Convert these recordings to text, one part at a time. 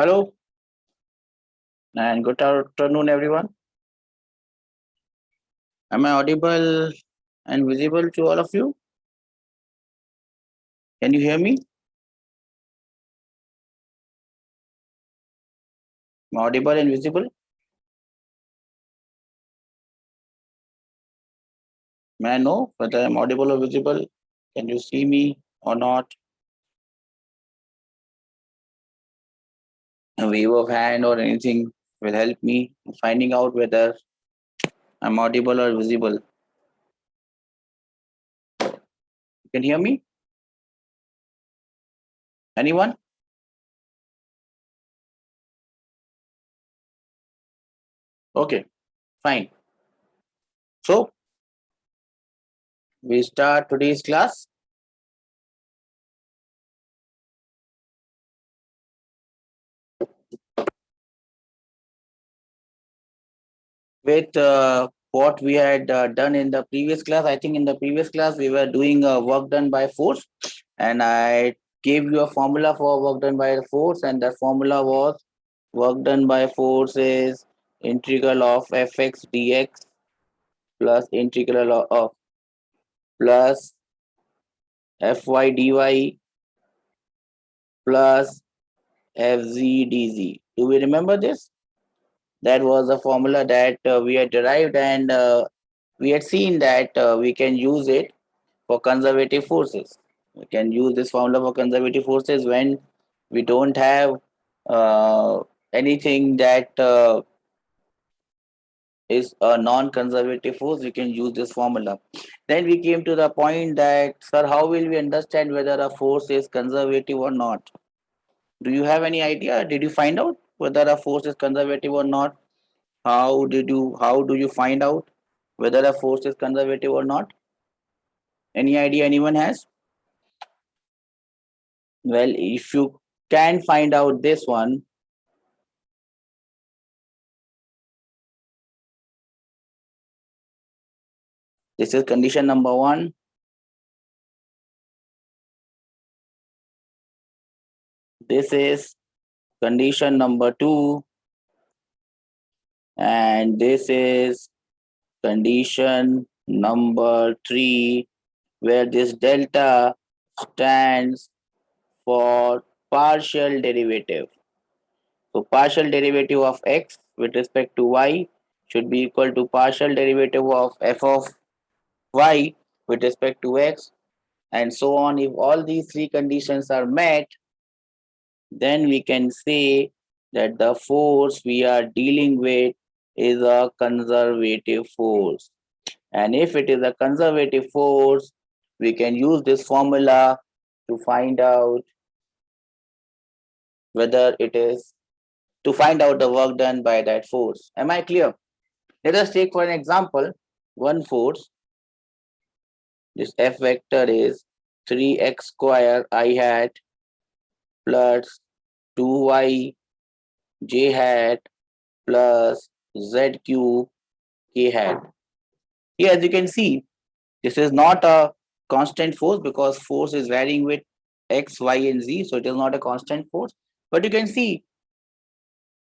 Hello and good afternoon, everyone. Am I audible and visible to all of you? Can you hear me? Am I audible and visible? May I know whether I'm audible or visible? Can you see me or not? A wave of hand or anything will help me in finding out whether I'm audible or visible. You can hear me? Anyone? Okay, fine. So we start today's class. With what we had done in the previous class. I think in the previous class we were doing work done by force, and I gave you a formula for work done by force, and that formula was work done by force is integral of fx dx plus integral of plus fy dy plus fz dz. Do we remember this? That was a formula that we had derived, and we had seen that we can use it for conservative forces. We can use this formula for conservative forces when we don't have uh, anything that is a non-conservative force. We can use this formula. Then we came to the point that, sir, how will we understand whether a force is conservative or not? Do you have any idea? Did you find out whether a force is conservative or not? How do you find out whether a force is conservative or not? Any idea anyone has? Well, if you can find out this one, this is condition number 1. This is condition number 2. And this is condition number 3, where this delta stands for partial derivative. So partial derivative of x with respect to y should be equal to partial derivative of f of y with respect to x, and so on. If all these three conditions are met, then we can say that the force we are dealing with is a conservative force. And if it is a conservative force, we can use this formula to find out whether it is to find out the work done by that force. Am I clear? Let us take for an example one force. This F vector is 3x square I hat plus 2y j hat plus z cube k hat. Here, as you can see, this is not a constant force because force is varying with x, y, and z, so it is not a constant force. But you can see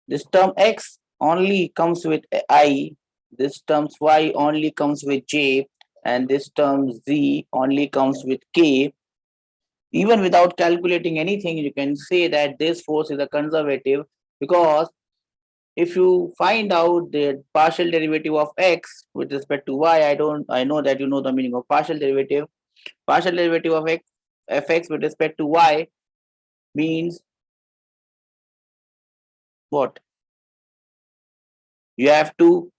this term x only comes with I, this term y only comes with j, and this term z only comes with k. Even without calculating anything, you can say that this force is a conservative, because if you find out the partial derivative of x with respect to y, I know that you know the meaning of partial derivative. Partial derivative of x fx with respect to y means what? You have to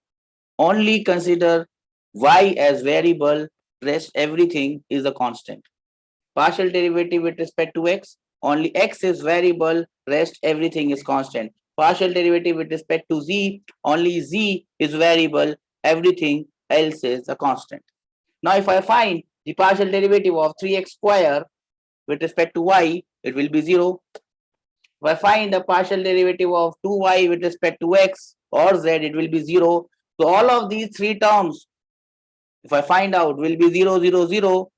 only consider y as variable, rest everything is a constant. Partial derivative with respect to x, only x is variable, rest everything is constant. Partial derivative with respect to z, only z is variable, everything else is a constant. Now if I find the partial derivative of 3x square with respect to y, it will be 0. If I find the partial derivative of 2y with respect to x or z, it will be 0. So all of these three terms, if I find out, will be 0, 0, 0,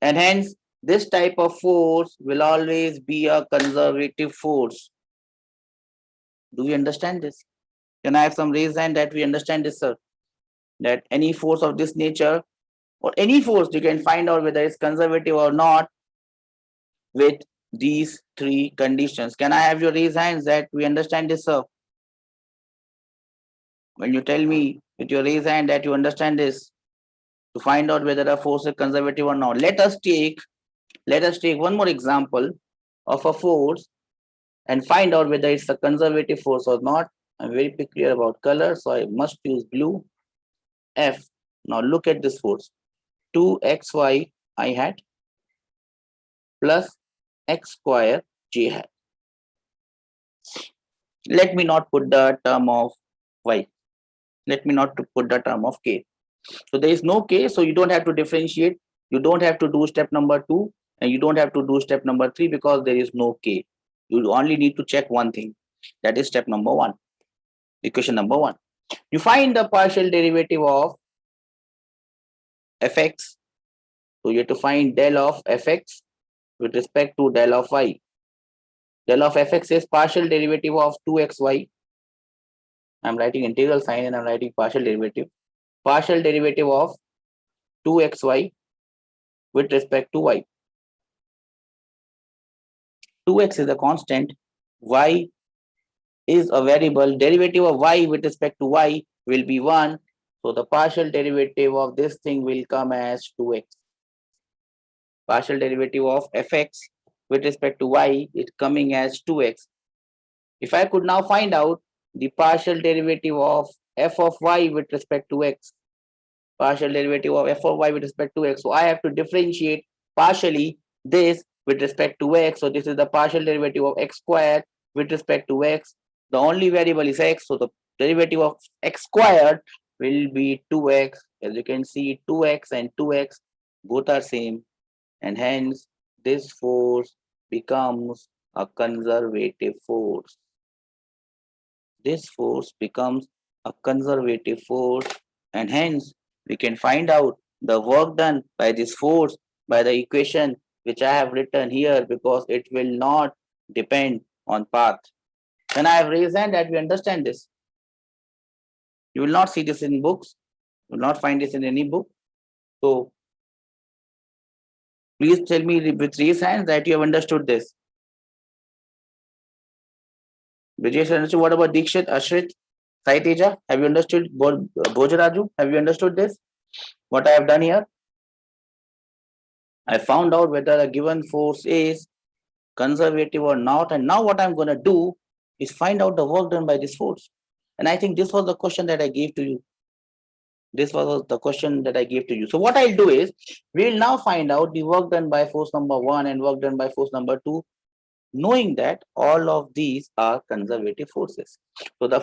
and hence this type of force will always be a conservative force. Do we understand this? Can I have some raised hand that we understand this, sir? That any force of this nature or any force you can find out whether it's conservative or not with these three conditions. Can I have your raised hands that we understand this, sir? When you tell me with your raised hand that you understand this, to find out whether a force is conservative or not. Let us take one more example of a force and find out whether it's a conservative force or not. I'm very particular about color, so I must use blue. F. Now look at this force. 2xy I hat plus x square j hat. Let me not put the term of y. Let me not put the term of k. So there is no k, so you don't have to differentiate. You don't have to do step number 2 and you don't have to do step number 3 because there is no k. You only need to check one thing. That is step number 1. Equation number 1. You find the partial derivative of fx. So you have to find del of fx with respect to del of y. Del of fx is partial derivative of 2xy. I'm writing integral sign and I'm writing partial derivative. Partial derivative of 2xy with respect to y. 2x is a constant, y is a variable, derivative of y with respect to y will be 1. So the partial derivative of this thing will come as 2x. Partial derivative of fx with respect to y is coming as 2x. If I could now find out the partial derivative of f of y with respect to x, partial derivative of f of y with respect to x, so I have to differentiate partially this with respect to x. So this is the partial derivative of x squared with respect to x. The only variable is x, so the derivative of x squared will be 2x. As you can see, 2x and 2x both are same, and hence this force becomes a conservative force. This force becomes a conservative force, and hence we can find out the work done by this force by the equation which I have written here, because it will not depend on path. When I have raised hand that we understand this. You will not see this in books. You will not find this in any book. So please tell me with raised hands that you have understood this. Vijesh understood. What about Dikshit, Ashrit, Sai Teja? Have you understood? Bhojaraju, have you understood this? What I have done here? I found out whether a given force is conservative or not, and now what I'm going to do is find out the work done by this force. And I think this was the question that I gave to you. This was the question that I gave to you. So what I'll do is, we'll now find out the work done by force number 1 and work done by force number 2, knowing that all of these are conservative forces. So the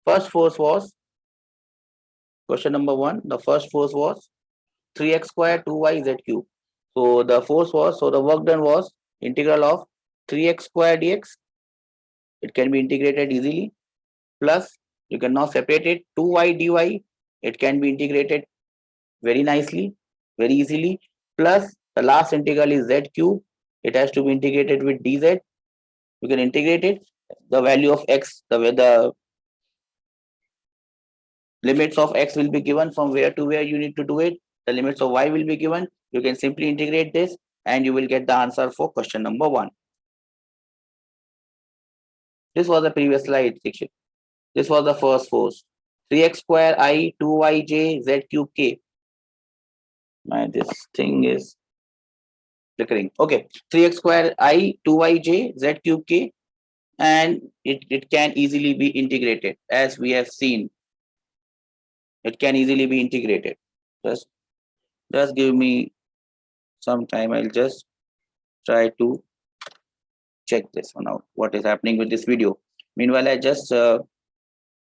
first force was, question number 1, the first force was 3x squared 2y z cube. So the force was, so the work done was integral of 3x squared dx. It can be integrated easily, plus you can now separate it, 2y dy. It can be integrated very nicely, very easily, plus the last integral is z cube. It has to be integrated with dz. You can integrate it. The value of x, the limits of x will be given from where to where you need to do it. The limits of y will be given. You can simply integrate this and you will get the answer for question number 1. This was the previous slide section. This was the first force. 3x square I 2yj z cube k. This thing is flickering. Okay, 3x square I 2yj z cube k, and it can easily be integrated as we have seen. It can easily be integrated. Just give me some time. I'll just try to check this one out. What is happening with this video? Meanwhile, I just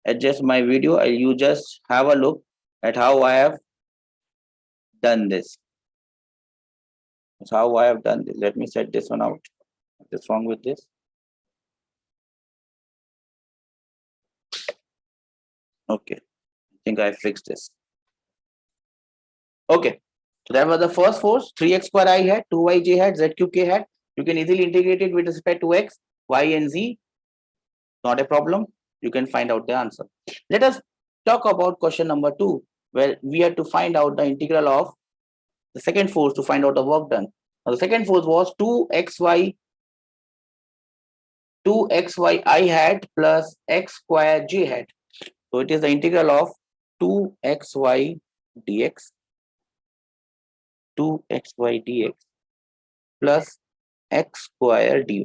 adjust my video. You just have a look at how I have done this. That's how I have done this. Let me set this one out. What's wrong with this? Okay, I think I fixed this. Okay, so that was the first force. 3x square I hat, 2yj hat, z cube k hat. You can easily integrate it with respect to x, y, and z. Not a problem. You can find out the answer. Let us talk about question number 2, where we have to find out the integral of the second force to find out the work done. Now, the second force was 2xy I hat plus x square j hat. So it is the integral of 2xy dx, 2xy dx plus x square dy,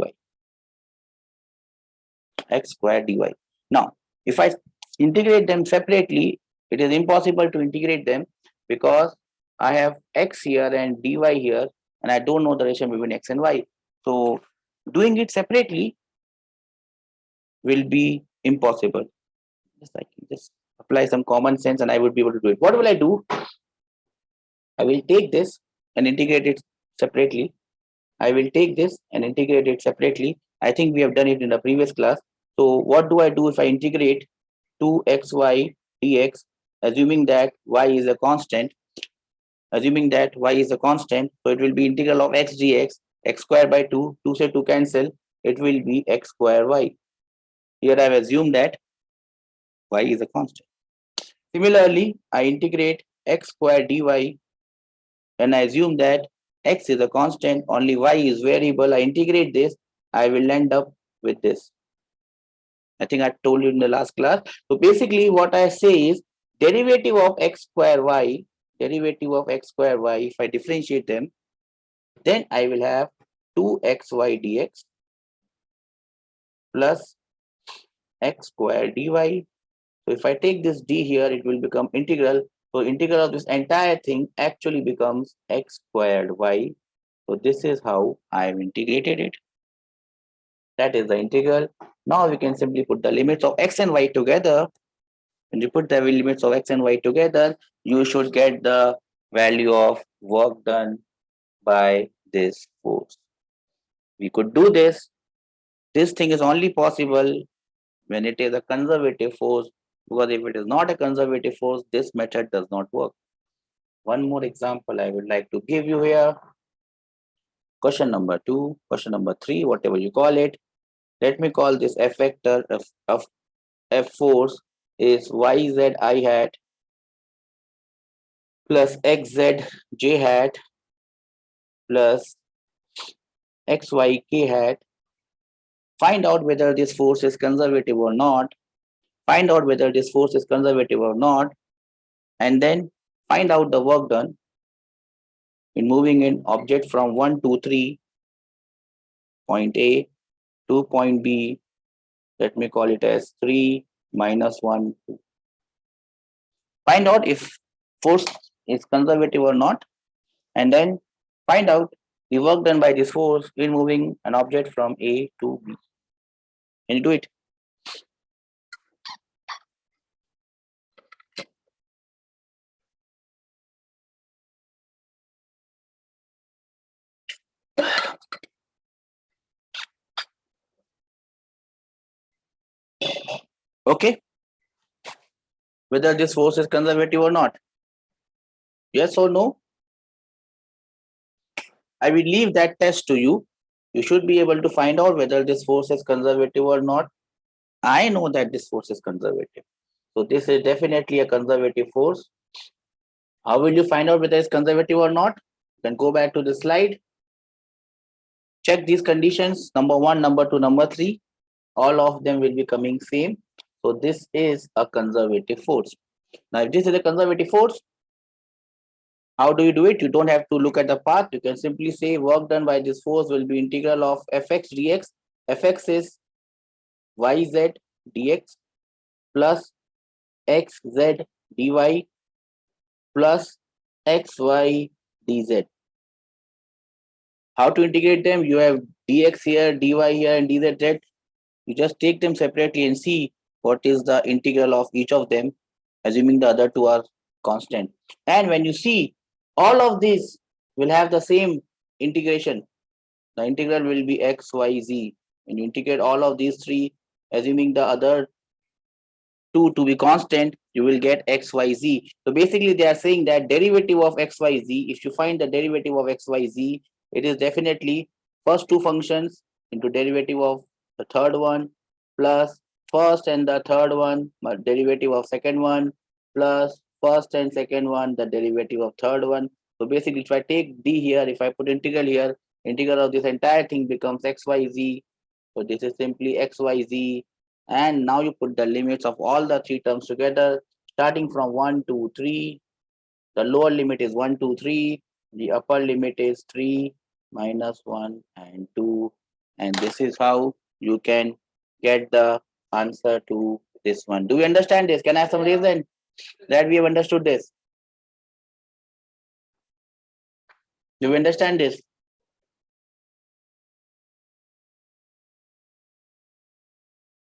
x square dy. Now, if I integrate them separately, it is impossible to integrate them because I have x here and dy here, and I don't know the relation between x and y. So doing it separately will be impossible. Just I can just apply some common sense and I would be able to do it. What will I do? I will take this and integrate it separately. I will take this and integrate it separately. I think we have done it in the previous class. So what do I do if I integrate 2xy dx, assuming that y is a constant? Assuming that y is a constant, so it will be integral of x dx, x square by 2, 2 se 2 cancel, it will be x square y. Here I have assumed that y is a constant. Similarly, I integrate x square dy and I assume that x is a constant, only y is variable. I integrate this, I will end up with this. I think I told you in the last class. So basically what I say is derivative of x square y, derivative of x square y, if I differentiate them, then I will have 2xy dx plus x square dy. So if I take this d here, it will become integral. So integral of this entire thing actually becomes x squared y. So this is how I have integrated it. That is the integral. Now we can simply put the limits of x and y together. When you put the limits of x and y together, you should get the value of work done by this force. We could do this. This thing is only possible when it is a conservative force, because if it is not a conservative force, this method does not work. One more example I would like to give you here. Question number 2, question number 3, whatever you call it. Let me call this F vector of F force is yz I hat plus xz j hat plus xy k hat. Find out whether this force is conservative or not. Find out whether this force is conservative or not. And then find out the work done in moving an object from 1 to 3, point A to point B. Let me call it as 3 minus 1, 2. Find out if force is conservative or not, and then find out the work done by this force in moving an object from A to B. Can you do it? Okay. Whether this force is conservative or not. Yes or no? I will leave that test to you. You should be able to find out whether this force is conservative or not. I know that this force is conservative. So this is definitely a conservative force. How will you find out whether it's conservative or not? Then go back to the slide. Check these conditions, number 1, number 2, number 3. All of them will be coming same. So this is a conservative force. Now, if this is a conservative force, how do you do it? You don't have to look at the path. You can simply say work done by this force will be integral of fx dx. Fx is yz dx plus xz dy plus xy dz. How to integrate them? You have dx here, dy here, and dz. You just take them separately and see what is the integral of each of them, assuming the other two are constant. And when you see all of these will have the same integration, the integral will be x, y, z. When you integrate all of these three, assuming the other two to be constant, you will get x, y, z. So basically they are saying that derivative of x, y, z, if you find the derivative of x, y, z, it is definitely first two functions into derivative of the third one plus first and the third one, derivative of second one, plus first and second one, the derivative of third one. So basically, if I take d here, if I put integral here, integral of this entire thing becomes xyz. So this is simply xyz. And now you put the limits of all the three terms together, starting from 1, 2, 3. The lower limit is 1, 2, 3. The upper limit is 3, minus 1 and 2. And this is how you can get the answer to this one. Do you understand this? Can I have some reason that we have understood this? Do you understand this?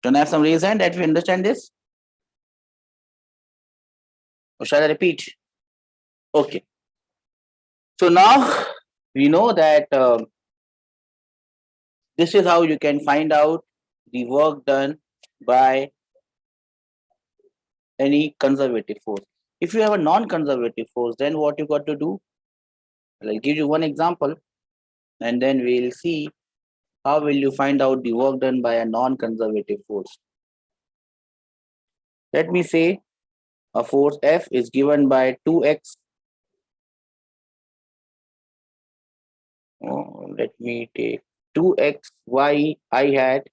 Can I have some reason that we understand this? Or shall I repeat? Okay. So now we know that this is how you can find out the work done by any conservative force. If you have a non-conservative force, then what you got to do? I'll give you one example, and then we'll see how will you find out the work done by a non-conservative force. Let me say a force F is given by 2x. Let me take 2x y I hat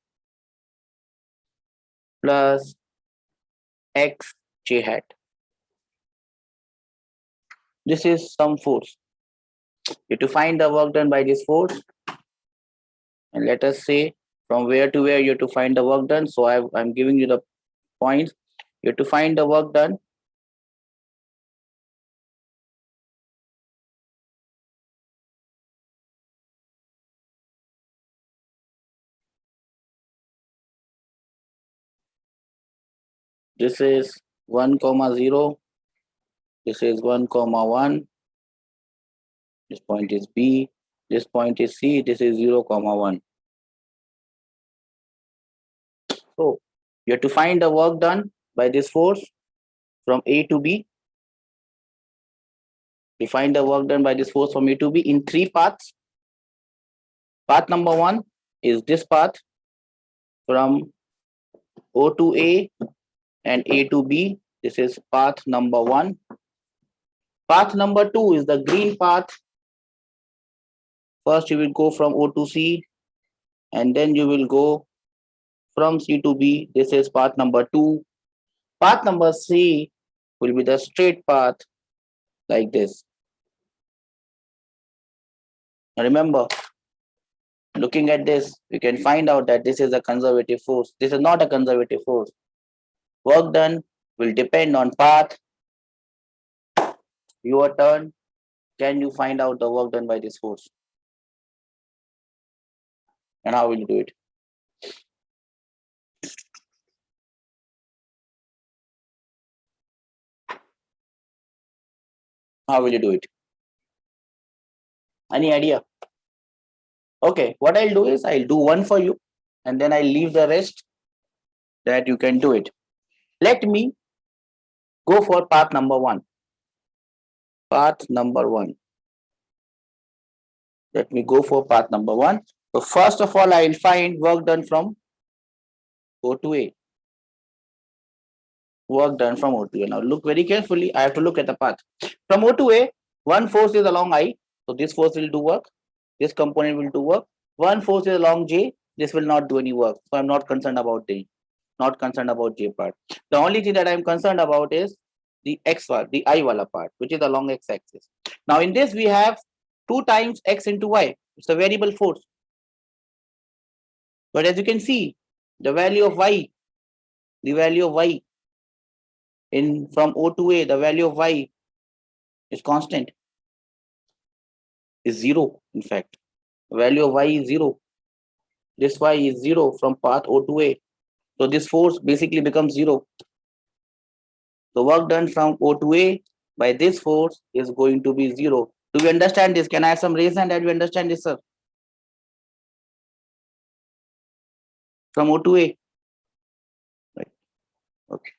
plus x j hat. This is some force. You have to find the work done by this force, and let us say from where to where you have to find the work done. So I'm giving you the points. You have to find the work done. This is 1, 0. This is 1, 1. This point is B. This point is C. This is 0, 1. So you have to find the work done by this force from A to B. You find the work done by this force from A to B in 3 paths. Path number 1 is this path from O to A and A to B. This is path number 1. Path number 2 is the green path. First you will go from O to C, and then you will go from C to B. This is path number 2. Path number 3 will be the straight path like this. Now remember, looking at this, we can find out that this is a conservative force. This is not a conservative force. Work done will depend on path. Your turn. Can you find out the work done by this force? And how will you do it? How will you do it? Any idea? Okay, what I'll do is I'll do one for you, and then I'll leave the rest that you can do it. Let me go for path number 1. Path number 1. Let me go for path number 1. So first of all, I'll find work done from O to A. Work done from O to A. Now look very carefully. I have to look at the path. From O to A, one force is along I. So this force will do work. This component will do work. One force is along J. This will not do any work. So I'm not concerned about J. Not concerned about J part. The only thing that I'm concerned about is the X part, the I wala part, which is along X axis. Now in this we have 2 times X into Y. It's a variable force. But as you can see, the value of Y in from O to A, the value of Y is constant, is 0. In fact, the value of Y is 0. This Y is 0 from path O to A. So this force basically becomes 0. The work done from O to A by this force is going to be 0. Do we understand this? Can I have some reason that we understand this, sir? From O to A. Right. Okay.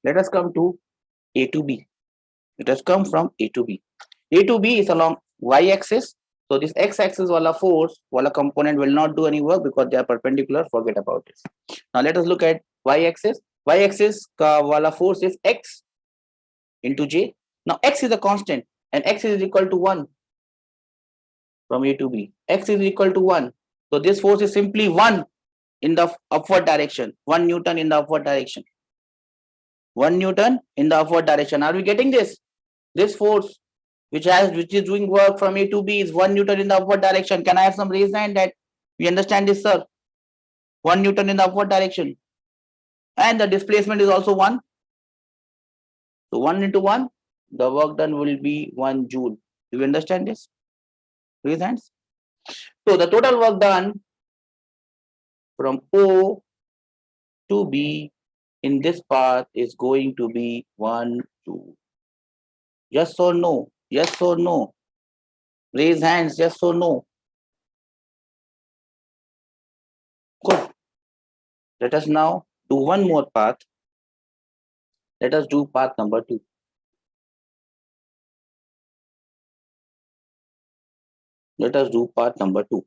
Let us come to A to B. Let us come from A to B. A to B is along Y axis. So this x-axis wala force wala component will not do any work because they are perpendicular. Forget about it. Now let us look at y-axis. Y-axis ka wala force is x into j. Now x is a constant and x is equal to 1 from A to B. X is equal to 1. So this force is simply 1 in the upward direction. 1 Newton in the upward direction. 1 Newton in the upward direction. Are we getting this? This force which is doing work from A to B is 1 Newton in the upward direction. Can I have some raised hand that we understand this, sir? 1 Newton in the upward direction. And the displacement is also 1. So 1 into 1, the work done will be 1 joule. Do you understand this? Raise hands. So the total work done from O to B in this path is going to be 1 joule. Yes or no? Yes or no? Raise hands, yes or no? Good. Let us now do one more path. Let us do path number 2. Let us do path number 2.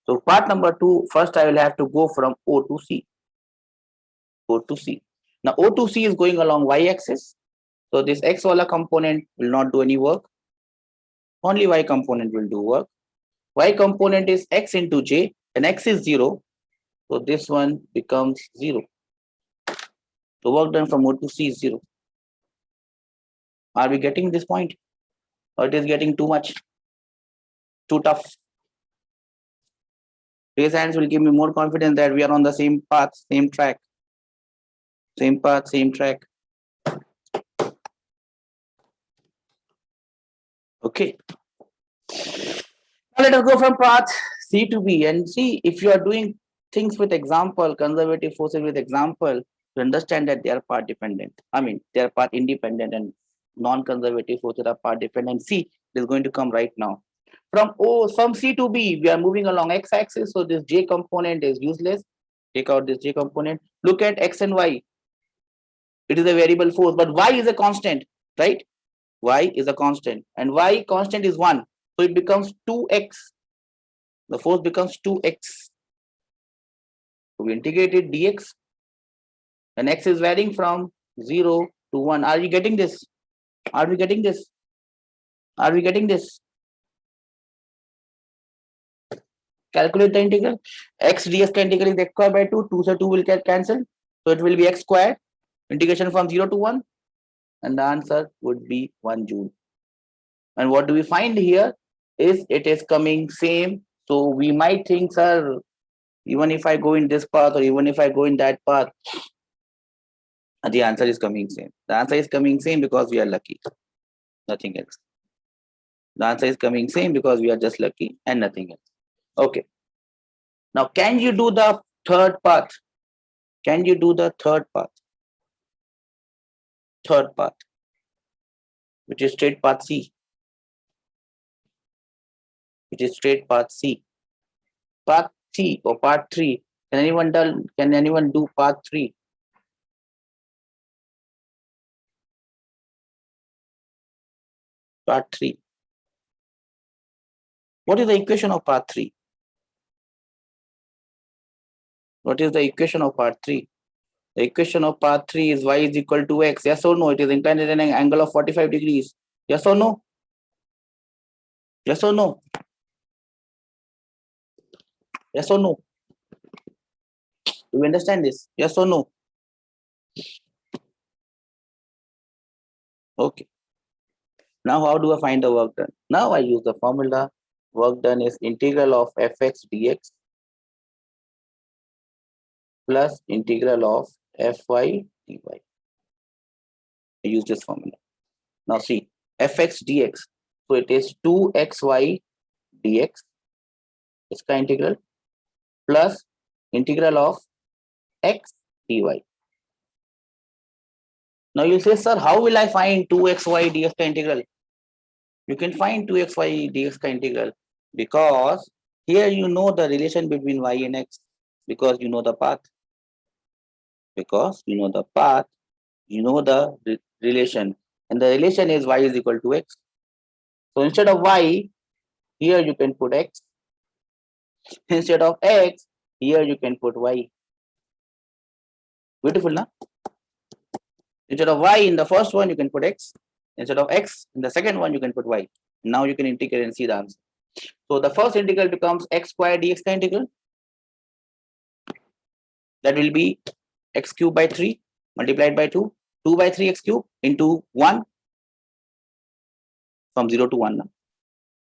So path number 2, first I will have to go from O to C. O to C. Now O to C is going along y-axis. So this x wala component will not do any work. Only y component will do work. Y component is x into j and x is 0. So this one becomes 0. The work done from O to C is 0. Are we getting this point? Or it is getting too much? Too tough? Raise hands will give me more confidence that we are on the same path, same track. Same path, same track. Okay. Now let us go from path C to B and see if you are doing things with example, conservative forces with example, to understand that they are part dependent. I mean, they are part independent and non-conservative forces are part dependent. See, it is going to come right now. From C to B, we are moving along x-axis. So this J component is useless. Take out this J component. Look at X and Y. It is a variable force, but Y is a constant, right? Y is a constant and Y constant is 1. So it becomes 2x. The force becomes 2x. So we integrated dx and x is varying from 0 to 1. Are you getting this? Are we getting this? Are we getting this? Calculate the integral. X dx ka integral is x square by 2. 2 so 2 will get cancelled. So it will be x square. Integration from 0 to 1. And the answer would be 1 joule. And what do we find here is it is coming same. So we might think, sir, even if I go in this path or even if I go in that path, the answer is coming same. The answer is coming same because we are lucky. Nothing else. The answer is coming same because we are just lucky and nothing else. Okay. Now, can you do the third path? Can you do the third path? Third path, which is straight path C. Which is straight path C. Path C or path 3. Can anyone do path 3? Path 3. What is the equation of path 3? What is the equation of path 3? The equation of path 3 is y is equal to x. Yes or no? It is inclined at an angle of 45 degrees. Yes or no? Yes or no? Yes or no? Do you understand this? Yes or no? Okay. Now how do I find the work done? Now I use the formula. Work done is integral of fx dx plus integral of fy dy. I use this formula. Now see, fx dx. So it is 2xy dx. Its integral plus integral of x dy. Now you say, sir, how will I find 2xy dx integral? You can find 2xy dx integral because here you know the relation between y and x because you know the path. Because you know the path, you know the relation, and the relation is y is equal to x. So instead of y, Here you can put x. Instead of x, here you can put y. Beautiful, na? Instead of y in the first one, you can put x. Instead of x in the second one, you can put y. Now you can integrate and see the answer. So the first integral becomes x square dx का integral. That will be x cube by 3 multiplied by 2. 2 by 3 x cube into 1 from 0 to 1.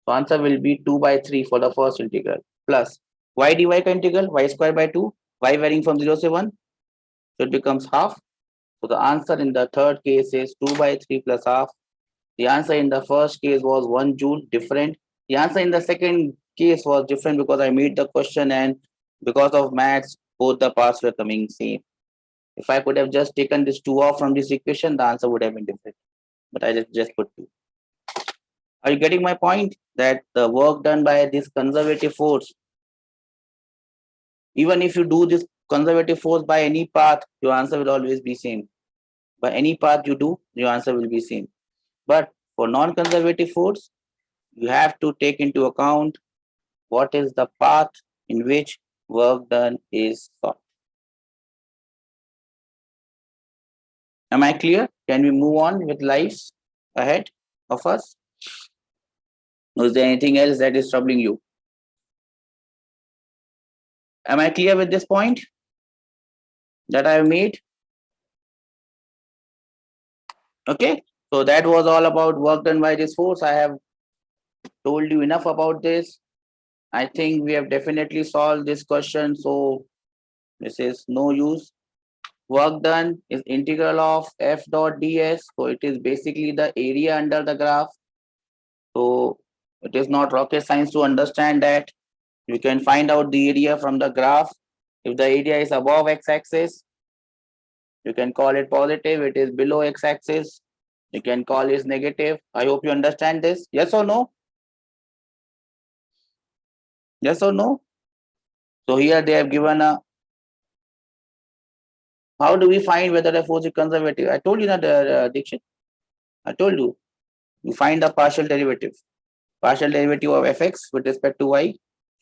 So answer will be 2 by 3 for the first integral plus y dy का integral y square by 2, y varying from 0 to 1. So it becomes half. So the answer in the third case is 2 by 3 plus half. The answer in the first case was 1 joule different. The answer in the second case was different because I made the question and because of maths, both the parts were coming same. If I could have just taken this 2 off from this equation, the answer would have been different. But I just put 2. Are you getting my point? That the work done by this conservative force, even if you do this conservative force by any path, your answer will always be same. By any path you do, your answer will be same. But for non-conservative force, you have to take into account what is the path in which work done is sought. Am I clear? Can we move on with lives ahead of us? Is there anything else that is troubling you? Am I clear with this point that I have made? Okay, so that was all about work done by this force. I have told you enough about this. I think we have definitely solved this question, so this is no use. Work done is integral of f dot ds, so it is basically the area under the graph. So it is not rocket science to understand that. You can find out the area from the graph. If the area is above x-axis, you can call it positive. It is below x-axis, you can call it negative. I hope you understand this. Yes or no? Yes or no? So here they have given a, how do we find whether a force is conservative? I told you that, Dikshit. I told you. You find the partial derivative. Partial derivative of fx with respect to y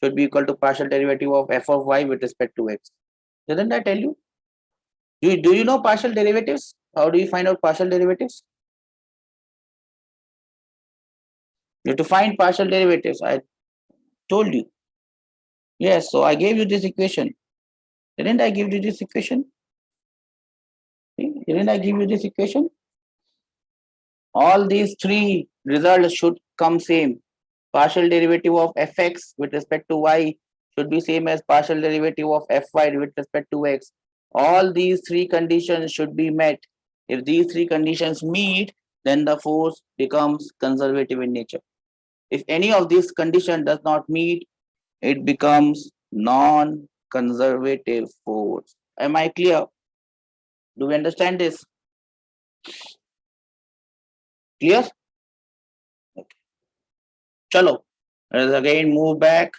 should be equal to partial derivative of f of y with respect to x. Didn't I tell you? Do you know partial derivatives? How do you find out partial derivatives? You have to find partial derivatives. I told you. Yes, so I gave you this equation. Didn't I give you this equation? Didn't I give you this equation? All these three results should come same. Partial derivative of fx with respect to y should be same as partial derivative of fy with respect to x. All these three conditions should be met. If these three conditions meet, then the force becomes conservative in nature. If any of these conditions does not meet, it becomes non-conservative force. Am I clear? Do we understand this? Clear? Okay. Chalo. Let us again move back.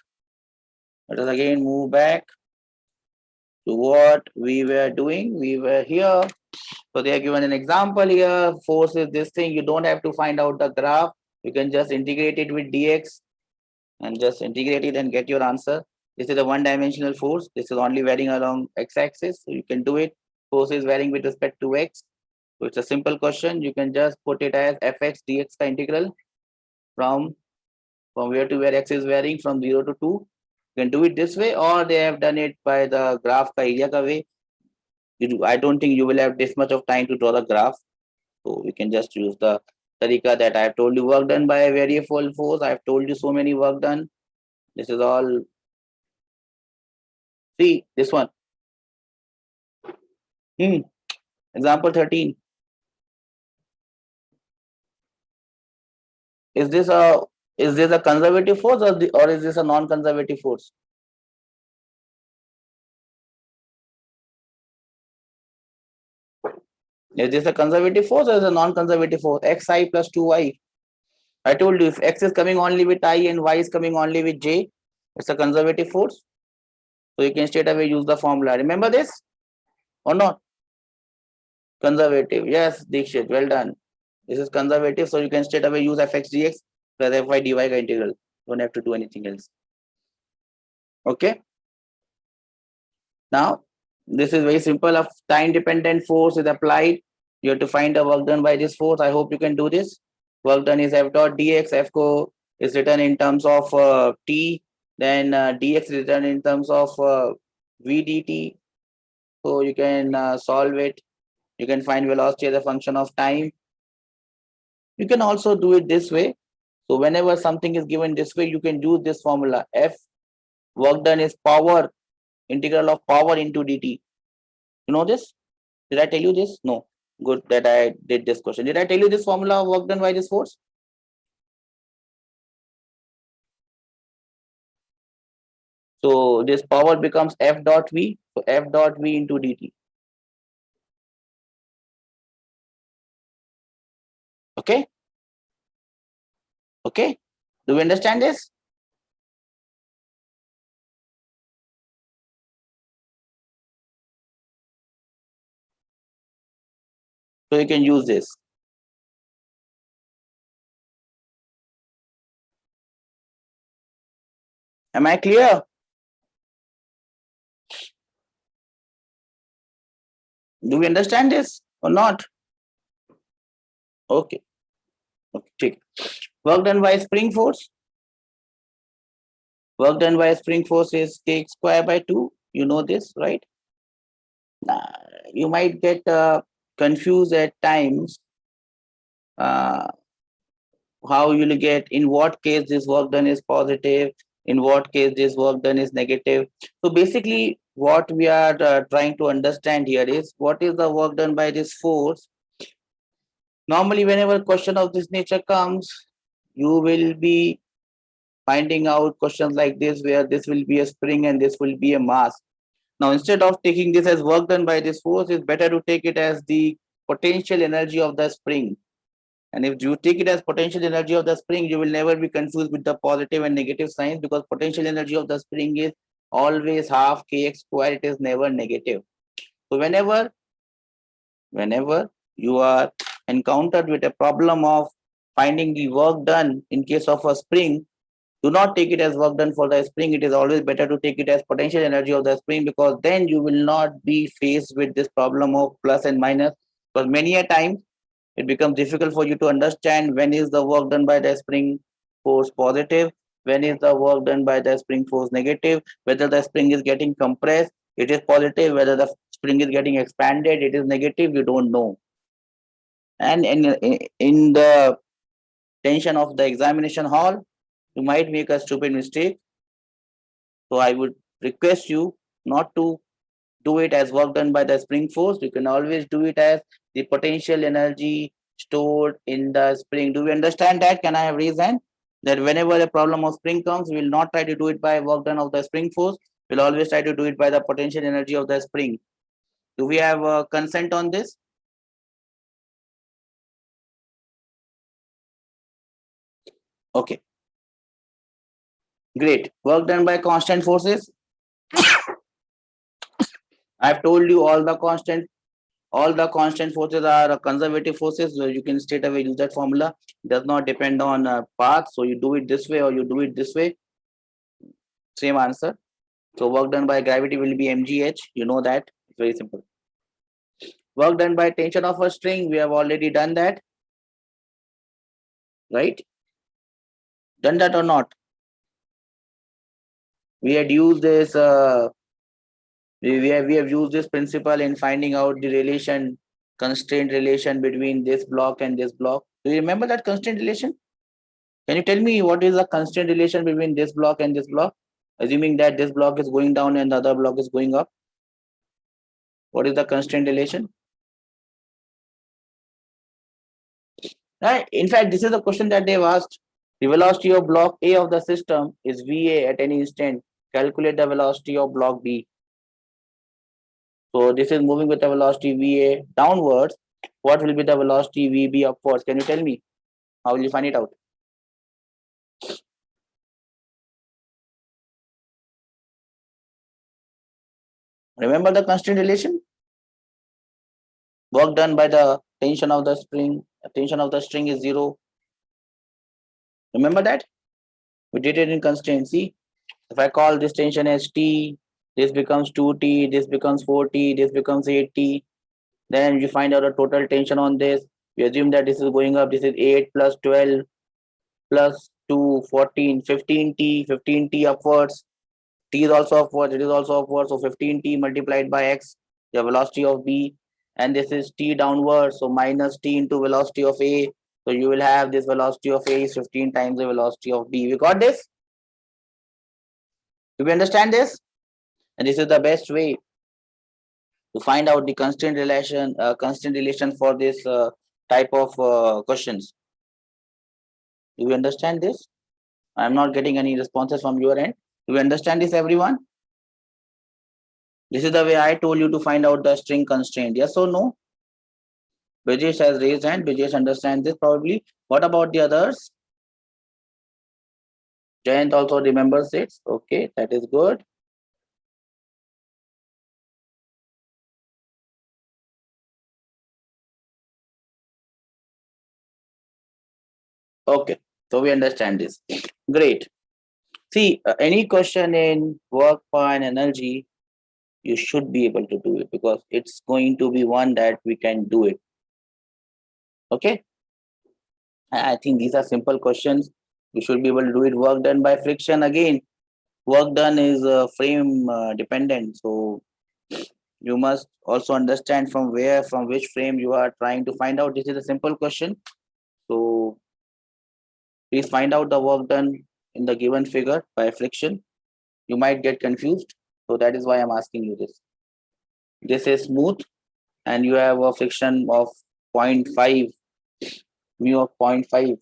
Let us again move back to what we were doing. We were here. So they are given an example here. Force is this thing. You don't have to find out the graph. You can just integrate it with dx and just integrate it and get your answer. This is a one-dimensional force. This is only varying along x-axis. So you can do it. Force is varying with respect to x. So it's a simple question. You can just put it as fx dx ka integral from where to where x is varying from 0 to 2. You can do it this way, or they have done it by the graph ka area ka way. I don't think you will have this much of time to draw the graph. So we can just use the tarika that I have told you, work done by a variable force. I have told you so many work done. This is all. See this one. Example 13. Is this a conservative force or is this a non-conservative force? Is this a conservative force or is a non-conservative force? Xi plus 2y. I told you if x is coming only with I and y is coming only with j, it's a conservative force. So you can straight away use the formula. Remember this or not? Conservative. Yes, Dikshit. Well done. This is conservative, so you can straight away use fx dx plus fy dy integral. Don't have to do anything else. Okay. Now, this is very simple. A time-dependent force is applied. You have to find the work done by this force. I hope you can do this. Work done is F dot dx. F co is written in terms of t. Then dx is written in terms of v dt. So you can solve it. You can find velocity as a function of time. You can also do it this way. So whenever something is given this way, you can use this formula. F work done is power, integral of power into dt. You know this? Did I tell you this? No. Good that I did this question. Did I tell you this formula of work done by this force? So this power becomes F dot V. So F dot V into dt. Okay? Okay? Do we understand this? So you can use this. Am I clear? Do we understand this or not? Okay. Okay. Work done by spring force. Work done by spring force is k square by 2. You know this, right? You might get confused at times how you will get in what case this work done is positive, in what case this work done is negative. So basically what we are trying to understand here is what is the work done by this force. Normally whenever question of this nature comes, you will be finding out questions like this where this will be a spring and this will be a mass. Now instead of taking this as work done by this force, it's better to take it as the potential energy of the spring. And if you take it as potential energy of the spring, you will never be confused with the positive and negative signs, because potential energy of the spring is always half kx square. It is never negative. So whenever you are encountered with a problem of finding the work done in case of a spring, do not take it as work done for the spring. It is always better to take it as potential energy of the spring, because then you will not be faced with this problem of plus and minus. Because many a time it becomes difficult for you to understand when is the work done by the spring force positive, when is the work done by the spring force negative, whether the spring is getting compressed, it is positive, whether the spring is getting expanded, it is negative, you don't know. And in the tension of the examination hall, you might make a stupid mistake. So I would request you not to do it as work done by the spring force. You can always do it as the potential energy stored in the spring. Do we understand that? Can I have reason that whenever a problem of spring comes, we will not try to do it by work done of the spring force. We'll always try to do it by the potential energy of the spring. Do we have consent on this? Okay, great. Work done by constant forces. I've told you all the constant forces are conservative forces. So you can straight away use that formula. It does not depend on path. So you do it this way or you do it this way. Same answer. So work done by gravity will be mgh. You know that. It's very simple. Work done by tension of a string. We have already done that. Right? Done that or not? We had used this. We have used this principle in finding out the relation, constraint relation between this block and this block. Do you remember that constraint relation? Can you tell me what is the constraint relation between this block and this block? Assuming that this block is going down and the other block is going up. What is the constraint relation? Right. In fact, this is the question that they've asked. The velocity of block A of the system is VA at any instant. Calculate the velocity of block B. So this is moving with the velocity VA downwards. What will be the velocity VB upwards? Can you tell me? How will you find it out? Remember the constraint relation? Work done by the tension of the string. Tension of the string is 0. Remember that? We did it in constraint. See, if I call this tension as T, this becomes 2T, this becomes 4T, this becomes 8T. Then you find out the total tension on this. We assume that this is going up. This is 8 plus 12 plus 2, 14, 15T, 15T upwards. T is also upwards, it is also upwards. So 15T multiplied by X, the velocity of B. And this is T downwards. So minus T into velocity of A. So you will have this velocity of A is 15 times the velocity of B. We got this? Do we understand this? And this is the best way to find out the constant relation for this type of questions. Do you understand this? I'm not getting any responses from your end. Do you understand this, everyone? This is the way I told you to find out the string constraint. Yes or no? Brijesh has raised hand. Brijesh understands this probably. What about the others? Jayant also remembers it. Okay, that is good. Okay, so we understand this. Great. See, any question in work, power, and energy, you should be able to do it because it's going to be one that we can do it. Okay. I think these are simple questions. You should be able to do it. Work done by friction again. Work done is frame dependent. So you must also understand from which frame you are trying to find out. This is a simple question. So please find out the work done in the given figure by friction. You might get confused. So that is why I'm asking you this. This is smooth and you have a friction of 0.5, mu of 0.5.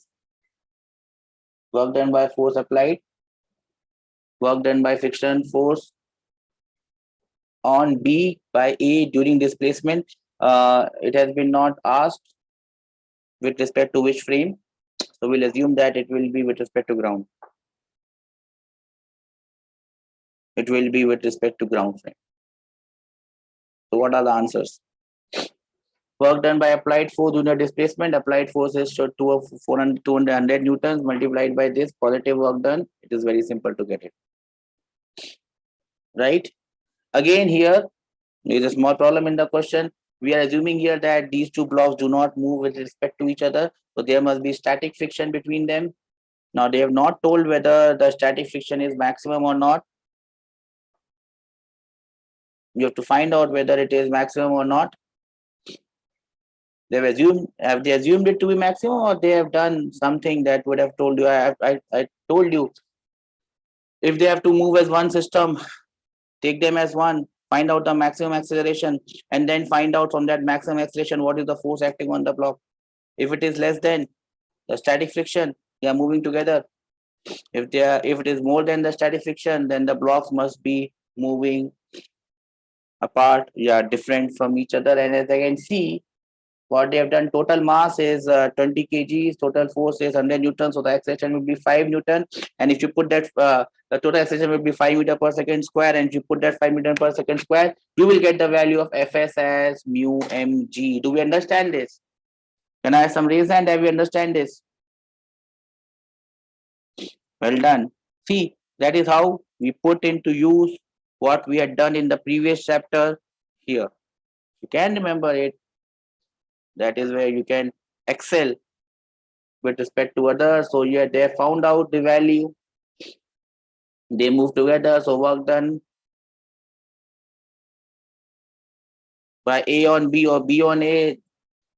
Work done by force applied. Work done by friction force on B by A during displacement. It has been not asked with respect to which frame. So we'll assume that it will be with respect to ground. It will be with respect to ground frame. So what are the answers? Work done by applied force during the displacement. Applied force is 200 newtons multiplied by this positive work done. It is very simple to get it. Right? Again, here is a small problem in the question. We are assuming here that these two blocks do not move with respect to each other. So there must be static friction between them. Now they have not told whether the static friction is maximum or not. You have to find out whether it is maximum or not. Have they assumed it to be maximum, or they have done something that would have told you? I told you, if they have to move as one system, take them as one, find out the maximum acceleration, and then find out from that maximum acceleration what is the force acting on the block. If it is less than the static friction, they are moving together. If it is more than the static friction, then the blocks must be moving apart, different from each other. And as I can see, what they have done, total mass is 20 kgs, total force is 100 newtons, so the acceleration will be 5 newton. And if you put that, the total acceleration will be 5 meter per second square, and if you put that 5 meter per second square, you will get the value of Fs as mu mg. Do we understand this? Can I have some raise hand? Have we understand this? Well done. See, that is how we put into use what we had done in the previous chapter here. You can remember it. That is where you can excel with respect to others. So yeah, they found out the value. They move together. So work done by A on B or B on A.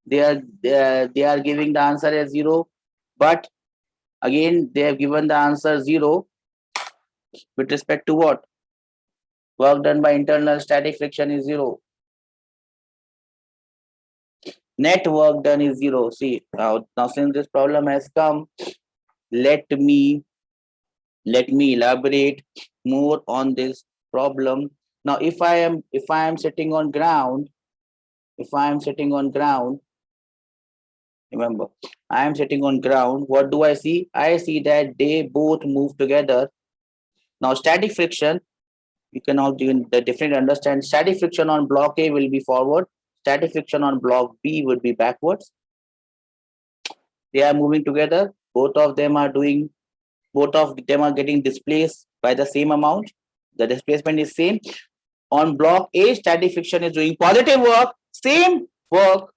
They are giving the answer as 0. But again, they have given the answer 0 with respect to what? Work done by internal static friction is 0. Net work done is 0. See, now since this problem has come, let me elaborate more on this problem. Now, if I am sitting on ground, remember, I am sitting on ground. What do I see? I see that they both move together. Now, static friction, you can all do the different understand. Static friction on block A will be forward. Static friction on block B would be backwards. They are moving together. Both of them are doing Both of them are getting displaced by the same amount. The displacement is same. On block A, static friction is doing positive work. Same work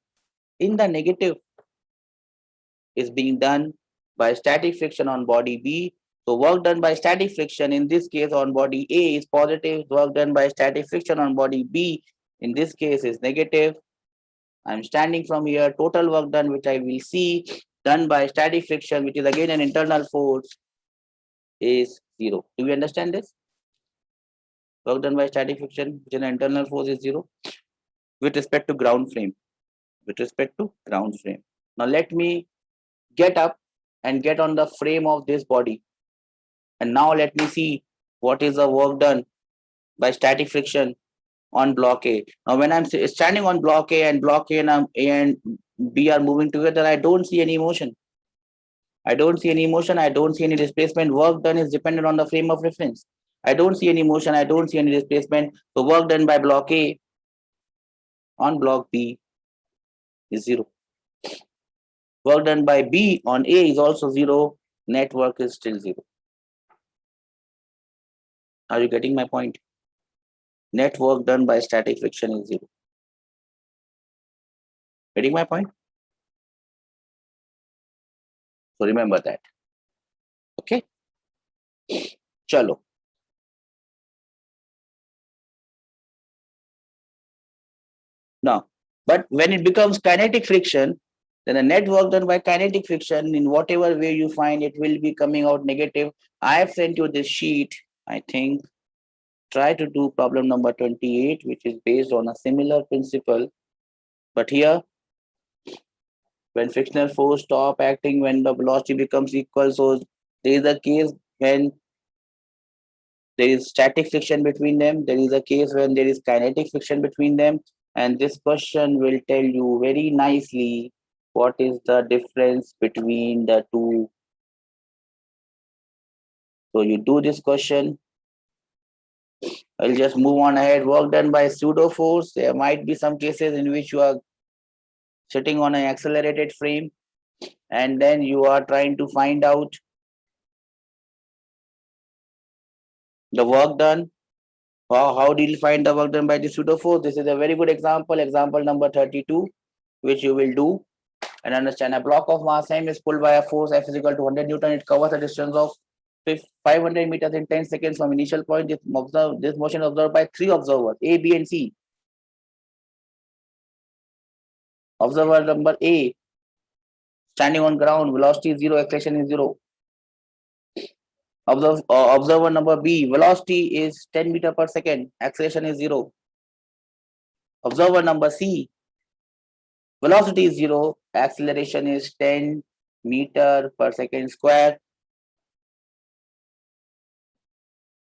in the negative is being done by static friction on body B. So work done by static friction in this case on body A is positive. Work done by static friction on body B in this case is negative. I'm standing from here. Total work done, which I will see, done by static friction, which is again an internal force, is 0. Do we understand this? Work done by static friction, which is an internal force, is 0 with respect to ground frame. With respect to ground frame. Now let me get up and get on the frame of this body. And now let me see what is the work done by static friction on block A. Now when I'm standing on block A and block A and B are moving together, I don't see any motion. I don't see any motion. I don't see any displacement. Work done is dependent on the frame of reference. I don't see any motion. I don't see any displacement. So work done by block A on block B is 0. Work done by B on A is also 0. Net work is still 0. Are you getting my point? Net work done by static friction is 0. Getting my point? So remember that. Okay. Chalo. Now, but when it becomes kinetic friction, then the net work done by kinetic friction, in whatever way you find, it will be coming out negative. I have sent you this sheet. I think try to do problem number 28, which is based on a similar principle. But here, when frictional force stop acting, when the velocity becomes equal, so there is a case when there is static friction between them. There is a case when there is kinetic friction between them. And this question will tell you very nicely what is the difference between the two. So you do this question. I'll just move on ahead. Work done by pseudo force. There might be some cases in which you are sitting on an accelerated frame and then you are trying to find out the work done. How did you find the work done by the pseudo force? This is a very good example, example number 32, which you will do and understand. A block of mass m is pulled by a force F is equal to 100 Newton. It covers a distance of 500 meters in 10 seconds from initial point. This motion observed by 3 observers, A, B, and C. Observer number A, standing on ground, velocity is 0, acceleration is 0. Observer number B, velocity is 10 meter per second, acceleration is 0. Observer number C, velocity is 0, acceleration is 10 meter per second square.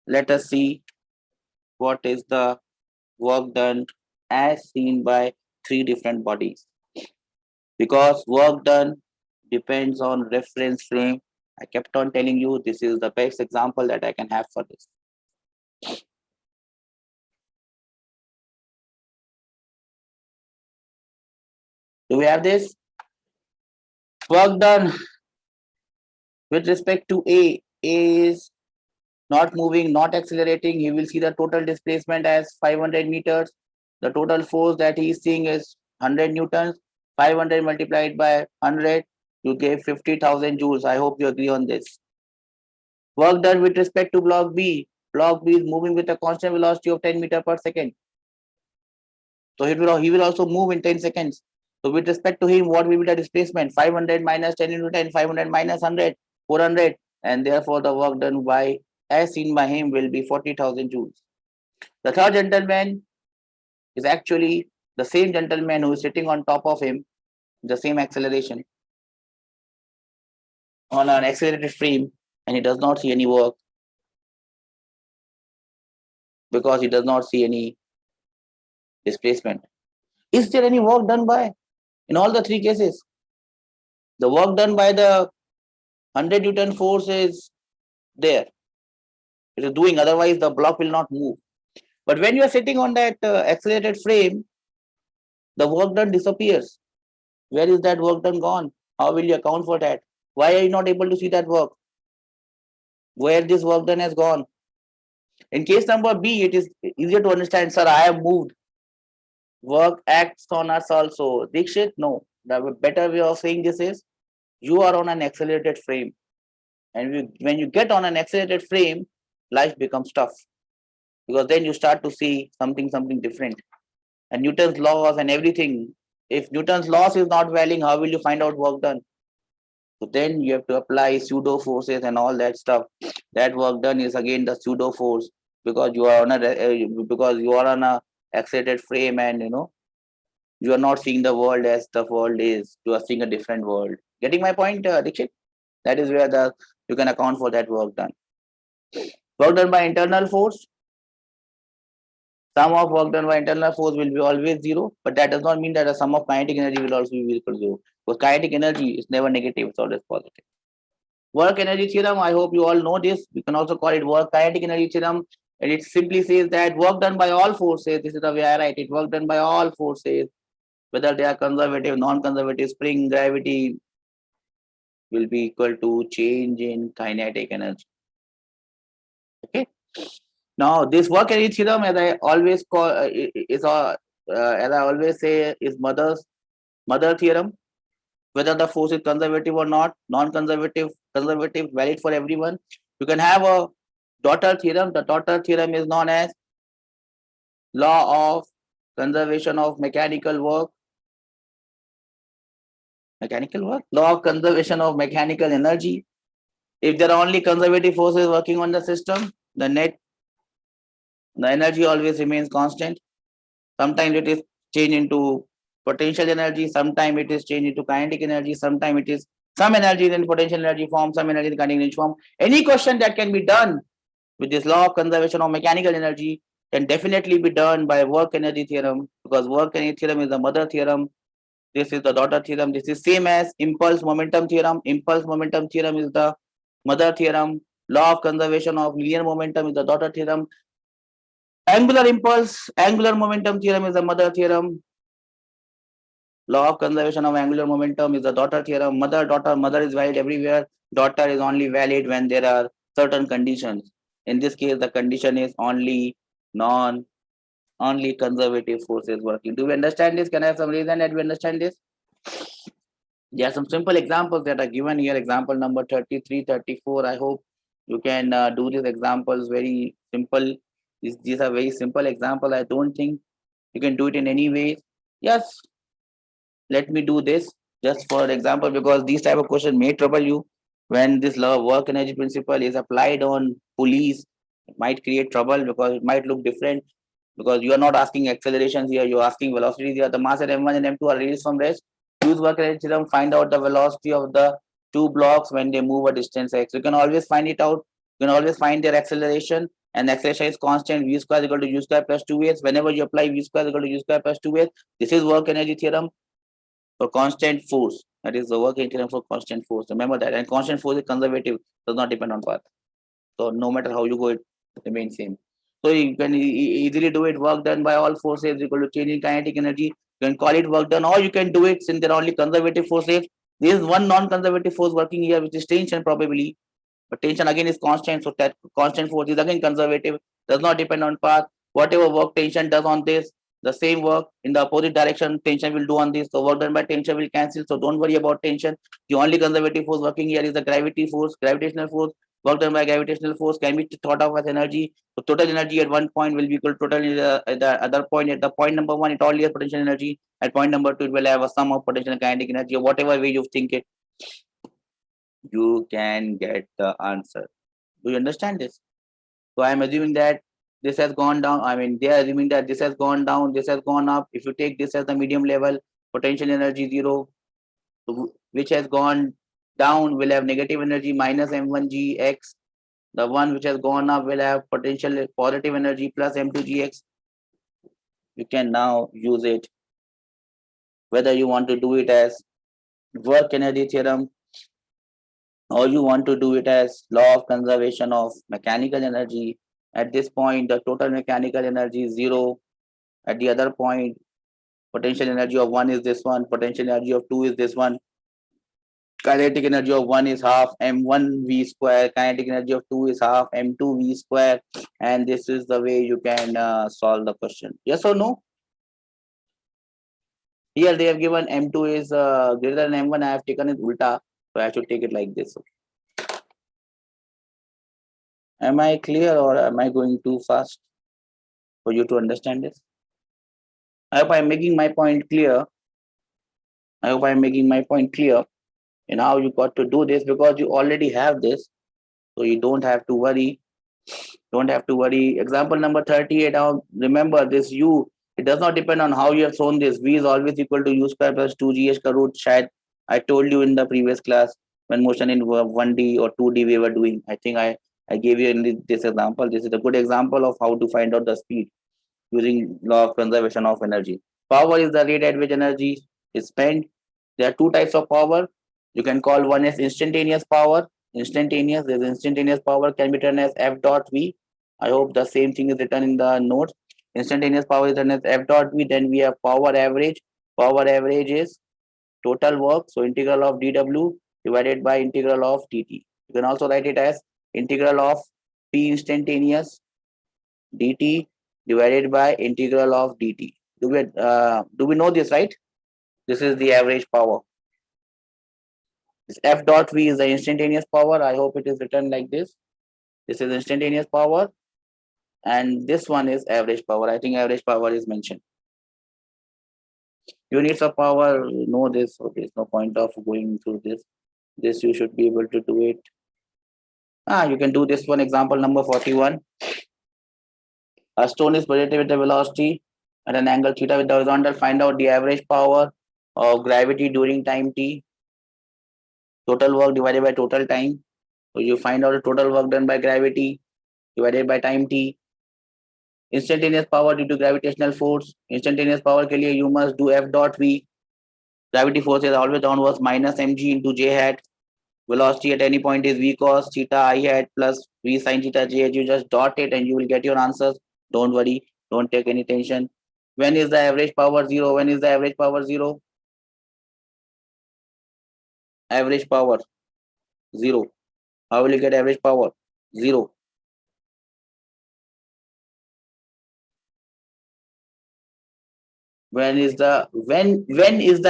Let us see what is the work done as seen by 3 different bodies. Because work done depends on reference frame. I kept on telling you this is the best example that I can have for this. Do we have this? Work done with respect to A. A is not moving, not accelerating. He will see the total displacement as 500 meters. The total force that he is seeing is 100 newtons. 500 multiplied by 100, you gave 50,000 joules. I hope you agree on this. Work done with respect to block B. Block B is moving with a constant velocity of 10 meters per second. So he will also move in 10 seconds. So with respect to him, what will be the displacement? 500 minus 10 into 10, 500 minus 100, 400. And therefore the work done by as seen by him will be 40,000 joules. The third gentleman is actually the same gentleman who is sitting on top of him, the same acceleration on an accelerated frame, and he does not see any work because he does not see any displacement. Is there any work done by? In all the 3 cases, the work done by the 100 Newton force is there. It is doing, otherwise the block will not move. But when you are sitting on that accelerated frame, the work done disappears. Where is that work done gone? How will you account for that? Why are you not able to see that work? where this work done has gone. In case number B, it is easier to understand, sir, I have moved. Work acts on us also. Dikshit, no. The better way of saying this is, you are on an accelerated frame. And when you get on an accelerated frame, life becomes tough. Because then you start to see something different. And Newton's laws and everything. If Newton's laws is not valid, how will you find out work done? So then you have to apply pseudo forces and all that stuff. That work done is again the pseudo force, because you are on a accelerated frame, and you are not seeing the world as the world is. You are seeing a different world. Getting my point, Dikshit? That is where you can account for that work done. Work done by internal force. Sum of work done by internal force will be always zero, but that does not mean that the sum of kinetic energy will also be equal to zero. Because kinetic energy is never negative; it's always positive. Work energy theorem, I hope you all know this. We can also call it work kinetic energy theorem. And it simply says that work done by all forces, this is the way I write it, work done by all forces, whether they are conservative, non-conservative, spring, gravity, will be equal to change in kinetic energy. Okay. Now, this work energy theorem, as I always call, as I always say, is mother theorem. Whether the force is conservative or not, non-conservative, conservative, valid for everyone. You can have a daughter theorem. The daughter theorem is known as law of conservation of mechanical work. Law of conservation of mechanical energy. If there are only conservative forces working on the system, the energy always remains constant. Sometimes it is changed into potential energy, sometimes it is changed into kinetic energy, sometimes it is some energy in potential energy form, some energy in kinetic energy form. Any question that can be done with this law of conservation of mechanical energy can definitely be done by work energy theorem, because work energy theorem is the mother theorem. This is the daughter theorem. This is same as impulse momentum theorem. Impulse momentum theorem is the mother theorem. Law of conservation of linear momentum is the daughter theorem. Angular impulse, angular momentum theorem is the mother theorem. Law of conservation of angular momentum is the daughter theorem. Mother is valid everywhere. Daughter is only valid when there are certain conditions. In this case, the condition is only conservative forces working. Do we understand this? Can I have some reason that we understand this? There are some simple examples that are given here. Example number 33, 34. I hope you can do these examples very simple. These are very simple examples. I don't think you can do it in any way. Yes, let me do this just for example, because these type of questions may trouble you. When this law of work energy principle is applied on pulleys, it might create trouble because it might look different, because you are not asking accelerations here, you're asking velocities here. The mass at m1 and m2 are released from rest. Use work energy theorem, find out the velocity of the two blocks when they move a distance x. You can always find it out. You can always find their acceleration, and the acceleration is constant. V square is equal to u square plus 2s. Whenever you apply v square is equal to u square plus 2s, this is work energy theorem for constant force. That is the work energy theorem for constant force. Remember that. And constant force is conservative, does not depend on path. So no matter how you go, it remains same. So you can easily do it. Work done by all forces equal to change in kinetic energy. You can call it work done, or you can do it since there are only conservative forces. There is one non-conservative force working here, which is tension probably. But tension again is constant, so that constant force is again conservative, does not depend on path. Whatever work tension does on this, the same work in the opposite direction tension will do on this. So work done by tension will cancel. So don't worry about tension. The only conservative force working here is the gravitational force. Work done by gravitational force can be thought of as energy. So total energy at one point will be equal to total energy at the other point. At the point number one, it only has potential energy. At point number two, it will have a sum of potential and kinetic energy, or whatever way you think it. You can get the answer. Do you understand this? So I am assuming that this has gone down. I mean, they are assuming that this has gone down, this has gone up. If you take this as the medium level, potential energy 0, which has gone down will have negative energy minus m1gx. The one which has gone up will have potential positive energy plus m2gx. You can now use it, whether you want to do it as work energy theorem, or you want to do it as law of conservation of mechanical energy. At this point, the total mechanical energy is 0. At the other point, potential energy of 1 is this one, potential energy of 2 is this one. Kinetic energy of 1 is half m1 v square. Kinetic energy of 2 is half m2 v square. And this is the way you can solve the question. Yes or no? Here they have given m2 is greater than m1. I have taken it ulta. So I should take it like this. Am I clear or am I going too fast for you to understand this? I hope I'm making my point clear. I hope I'm making my point clear in how you got to do this, because you already have this. So you don't have to worry. Don't have to worry. Example number 38. Now remember this u, it does not depend on how you have shown this. V is always equal to u square plus 2gh ka root. Shayad I told you in the previous class when motion in 1D or 2D we were doing. I think I gave you in this example. This is a good example of how to find out the speed using law of conservation of energy. Power is the rate at which energy is spent. There are two types of power. You can call one as instantaneous power. Instantaneous, this instantaneous power can be written as F dot V. I hope the same thing is written in the notes. Instantaneous power is written as F dot V. Then we have power average. Power average is total work. So integral of dW divided by integral of dt. You can also write it as integral of P instantaneous dt divided by integral of dt. Do we know this, right? This is the average power. This F dot V is the instantaneous power. I hope it is written like this. This is instantaneous power. And this one is average power. I think average power is mentioned. Units of power, you know this, so there's no point of going through this. This you should be able to do it. You can do this one. Example number 41. A stone is projected with the velocity at an angle theta with the horizontal. Find out the average power of gravity during time t. Total work divided by total time. So you find out the total work done by gravity divided by time t. Instantaneous power due to gravitational force. Instantaneous power के लिए you must do F dot V. Gravity force is always downwards minus mg into j hat. Velocity at any point is v cos theta I hat plus v sin theta j hat. You just dot it and you will get your answers. Don't worry. Don't take any tension. When is the average power 0? When is the average power 0? Average power 0. How will you get average power? 0. When is the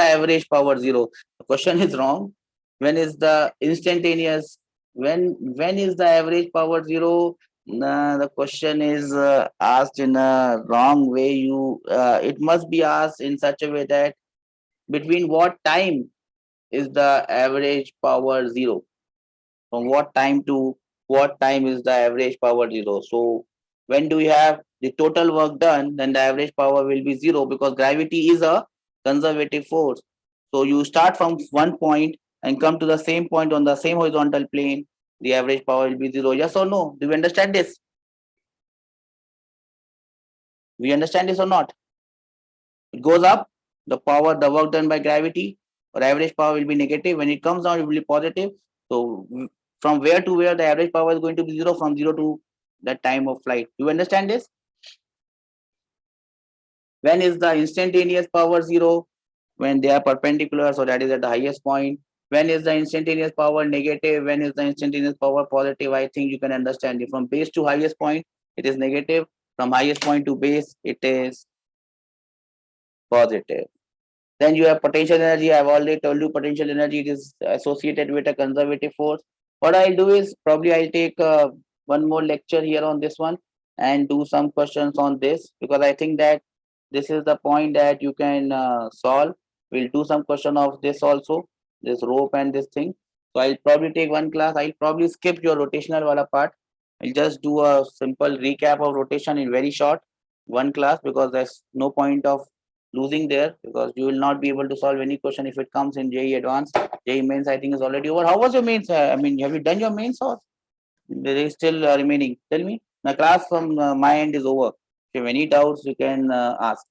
average power 0? The question is wrong. When is the instantaneous? When is the average power 0? The question is asked in a wrong way. It must be asked in such a way that between what time is the average power 0? From what time to what time is the average power 0? So when do we have the total work done, then the average power will be 0, because gravity is a conservative force. So you start from one point and come to the same point on the same horizontal plane, the average power will be 0. Yes or no? Do you understand this? We understand this or not? It goes up, the work done by gravity or average power will be negative. When it comes down, it will be positive. So from where to where the average power is going to be 0? From 0 to that time of flight. Do you understand this? When is the instantaneous power 0? When they are perpendicular, so that is at the highest point. When is the instantaneous power negative? When is the instantaneous power positive? I think you can understand it. From base to highest point, it is negative. From highest point to base, it is positive. Then you have potential energy. I've already told you potential energy is associated with a conservative force. What I'll do is probably I'll take one more lecture here on this one and do some questions on this, because I think that this is the point that you can solve. We'll do some question of this also, this rope and this thing. So I'll probably take one class. I'll probably skip your rotational wala part. I'll just do a simple recap of rotation in very short one class, because there's no point of losing there, because you will not be able to solve any question if it comes in JEE Advanced. JEE Mains I think is already over. How was your mains? I mean, have you done your mains or there is still remaining? Tell me. The class from my end is over. If you have any doubts, you can ask.